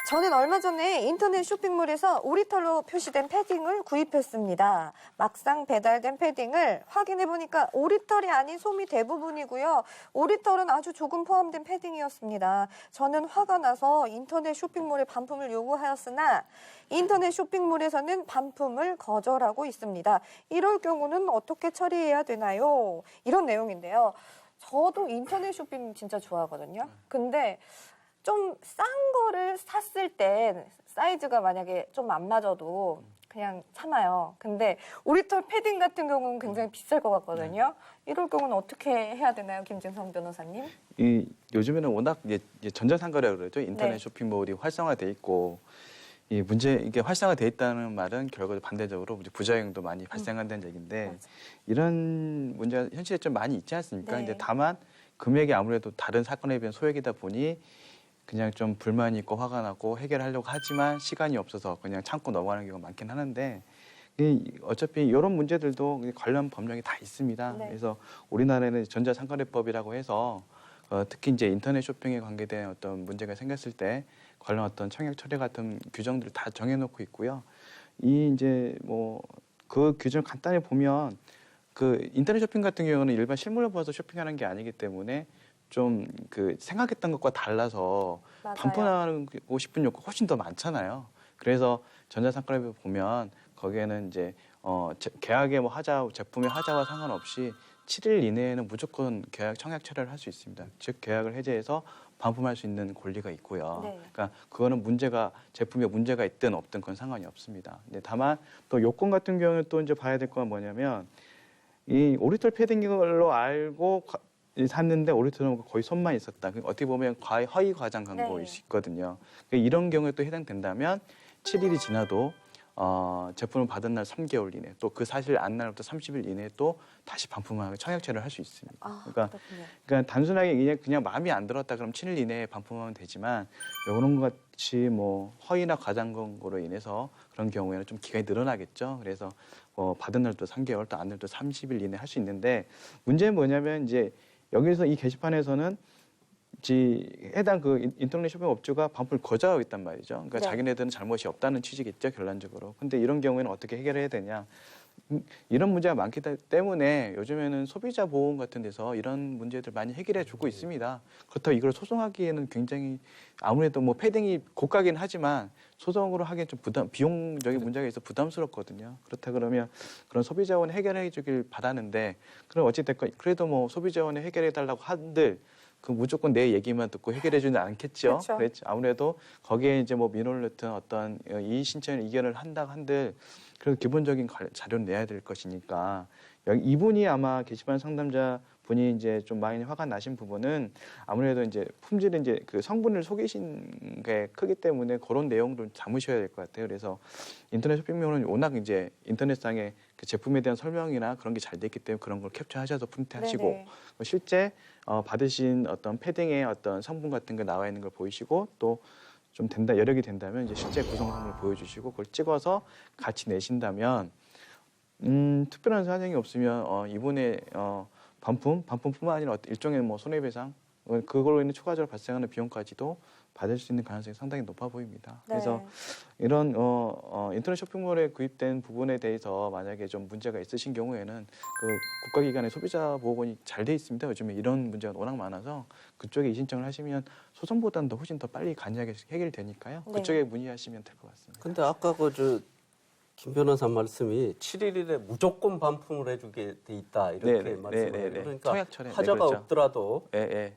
저는 얼마 전에 인터넷 쇼핑몰에서 오리털로 표시된 패딩을 구입했습니다. 막상 배달된 패딩을 확인해보니까 오리털이 아닌 솜이 대부분이고요. 오리털은 아주 조금 포함된 패딩이었습니다. 저는 화가 나서 인터넷 쇼핑몰에 반품을 요구하였으나 인터넷 쇼핑몰에서는 반품을 거절하고 있습니다. 이럴 경우는 어떻게 처리해야 되나요? 이런 내용인데요. 저도 인터넷 쇼핑 진짜 좋아하거든요. 근데 좀 싼 거를 샀을 땐 사이즈가 만약에 좀 안 맞아도 그냥 참아요. 근데 오리털 패딩 같은 경우는 굉장히 비쌀 것 같거든요. 이럴 경우는 어떻게 해야 되나요, 김진성 변호사님? 요즘에는 워낙 이제 전자상거래라고 그러죠. 인터넷 네. 쇼핑몰이 활성화돼 있고 이게 활성화돼 있다는 말은 결과적으로 반대적으로 이제 부작용도 많이 발생한다는 얘기인데 맞아. 이런 문제가 현실에 좀 많이 있지 않습니까? 네. 이제 다만 금액이 아무래도 다른 사건에 비해 소액이다 보니 그냥 좀 불만이 있고 화가 나고 해결하려고 하지만 시간이 없어서 그냥 참고 넘어가는 경우가 많긴 하는데 어차피 이런 문제들도 관련 법령이 다 있습니다. 네. 그래서 우리나라에는 전자상거래법이라고 해서 특히 이제 인터넷 쇼핑에 관계된 어떤 문제가 생겼을 때 관련 어떤 청약 처리 같은 규정들을 다 정해놓고 있고요. 이제 뭐 그 규정 간단히 보면 그 인터넷 쇼핑 같은 경우는 일반 실물을 봐서 쇼핑하는 게 아니기 때문에 좀 그 생각했던 것과 달라서 맞아요. 반품하고 싶은 욕구가 훨씬 더 많잖아요. 그래서 전자상거래법 보면 거기에는 이제 계약의 뭐 제품의 하자와 상관없이 7일 이내에는 무조건 계약 청약 처리를 할 수 있습니다. 즉 계약을 해제해서 반품할 수 있는 권리가 있고요. 네. 그러니까 그거는 제품에 문제가 있든 없든 그건 상관이 없습니다. 근데 다만 또 요건 같은 경우는 또 이제 봐야 될 건 뭐냐면 이 오리털 패딩으로 알고 샀는데 오리털은 거의 손만 있었다. 어떻게 보면 허위 과장 광고일 네. 수 있거든요. 그러니까 이런 경우에 또 해당된다면 7일이 지나도 제품을 받은 날 3개월 이내 또 그 사실 안 날부터 30일 이내에 또 다시 반품하고 청약 처리를 할 수 있습니다. 그렇군요. 그러니까 단순하게 그냥 마음이 안 들었다 그럼 7일 이내에 반품하면 되지만 이런 것 같이 뭐 허위나 과장 광고로 인해서 그런 경우에는 좀 기간이 늘어나겠죠. 그래서 받은 날도 3개월 또 안 날도 30일 이내 할 수 있는데 문제는 뭐냐면 이제 여기서 이 게시판에서는 해당 그 인터넷 쇼핑 업주가 반품을 거절하고 있단 말이죠. 그러니까 네. 자기네들은 잘못이 없다는 취지겠죠, 결론적으로. 근데 이런 경우에는 어떻게 해결해야 되냐? 이런 문제가 많기 때문에 요즘에는 소비자 보험 같은 데서 이런 문제들 많이 해결해 주고 있습니다. 그렇다고 이걸 소송하기에는 굉장히 아무래도 뭐 패딩이 고가긴 하지만 소송으로 하기엔 좀 비용적인 문제가 있어 부담스럽거든요. 그렇다 그러면 그런 소비자원이 해결해 주길 바라는데 그럼 어찌됐건 그래도 뭐 소비자원이 해결해 달라고 한들 그 무조건 내 얘기만 듣고 해결해 주는 않겠죠. 그렇죠. 그렇죠. 아무래도 거기에 이제 뭐 민원을 넣든 어떤 이의 신청 의견을 한다 한들 그래도 기본적인 자료를 내야 될 것이니까 이분이 아마 게시판 상담자 분이 이제 좀 많이 화가 나신 부분은 아무래도 이제 품질은 이제 그 성분을 속이신 게 크기 때문에 그런 내용도 담으셔야 될 것 같아요. 그래서 인터넷 쇼핑몰은 워낙 이제 인터넷상에 그 제품에 대한 설명이나 그런 게 잘 돼 있기 때문에 그런 걸 캡처하셔서 프린트하시고 네네. 실제 받으신 어떤 패딩의 어떤 성분 같은 거 나와 있는 걸 보이시고 또 좀 여력이 된다면 이제 실제 구성품을 보여주시고 그걸 찍어서 같이 내신다면 특별한 사정이 없으면 이분의 반품뿐만 아니라 일종의 뭐 손해배상 그걸로 인해 추가적으로 발생하는 비용까지도 받을 수 있는 가능성이 상당히 높아 보입니다. 네. 그래서 이런 인터넷 쇼핑몰에 구입된 부분에 대해서 만약에 좀 문제가 있으신 경우에는 그 국가기관의 소비자보호원이 잘 돼 있습니다. 요즘에 이런 문제가 워낙 많아서 그쪽에 이신청을 하시면 소송보다는 훨씬 더 빨리 간이하게 해결되니까요. 네. 그쪽에 문의하시면 될 것 같습니다. 근데 아까 김 변호사 말씀이 7일 이내 무조건 반품을 해주게 돼 있다 이렇게 네, 말씀을 네, 해요. 네. 그러니까 청약처리. 하자가 네, 그렇죠. 없더라도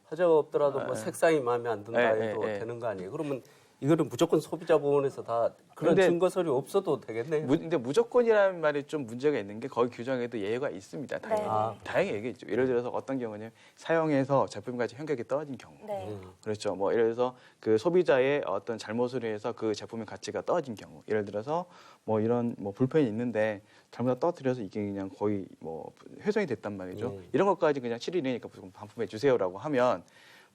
하자가 없더라도 뭐 색상이 마음에 안 든다 해도 되는 거 아니에요? 그러면 이거는 무조건 소비자보호원에서 다 그런 근데 증거서류 없어도 되겠네요. 근데 무조건이라는 말이 좀 문제가 있는 게 거기 규정에도 예외가 있습니다. 당연히. 네. 다행히 얘기했죠. 예를 들어서 어떤 경우는 사용해서 제품까지 현격이 떨어진 경우. 네. 그렇죠. 뭐 예를 들어서 그 소비자의 어떤 잘못으로 해서 그 제품의 가치가 떨어진 경우. 예를 들어서 뭐 이런 뭐 불편이 있는데 잘못 떨어뜨려서 이게 그냥 거의 뭐 훼손이 됐단 말이죠. 이런 것까지 그냥 7일 이내니까 무조건 반품해 주세요라고 하면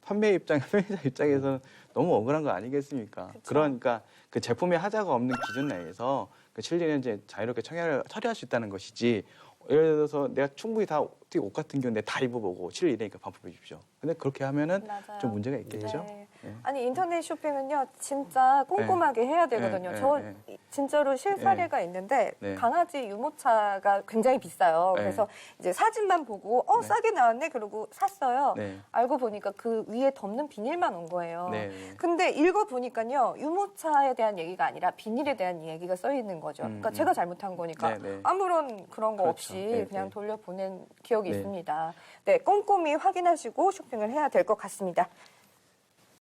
판매자 입장에서는 너무 억울한 거 아니겠습니까? 그쵸. 그러니까 그 제품의 하자가 없는 기준 내에서 그 7일은 이제 자유롭게 처리할 수 있다는 것이지. 예를 들어서 내가 충분히 옷 같은 경우 내가 다 입어보고 7일 이내니까 반품해 주십시오. 근데 그렇게 하면은 맞아요. 좀 문제가 있겠죠. 네. 아니 인터넷 쇼핑은요 진짜 꼼꼼하게 해야 되거든요. 네, 저 네. 진짜로 실사례가 있는데 네. 강아지 유모차가 굉장히 비싸요. 네. 그래서 이제 사진만 보고 네. 싸게 나왔네 그러고 샀어요. 네. 알고 보니까 그 위에 덮는 비닐만 온 거예요. 네. 근데 읽어 보니까요 유모차에 대한 얘기가 아니라 비닐에 대한 얘기가 써 있는 거죠. 그러니까 제가 잘못한 거니까 네, 네. 아무런 그런 거 그렇죠. 없이 네, 그냥 네. 돌려보낸 기억이 네. 있습니다. 네, 꼼꼼히 확인하시고 쇼핑을 해야 될 것 같습니다.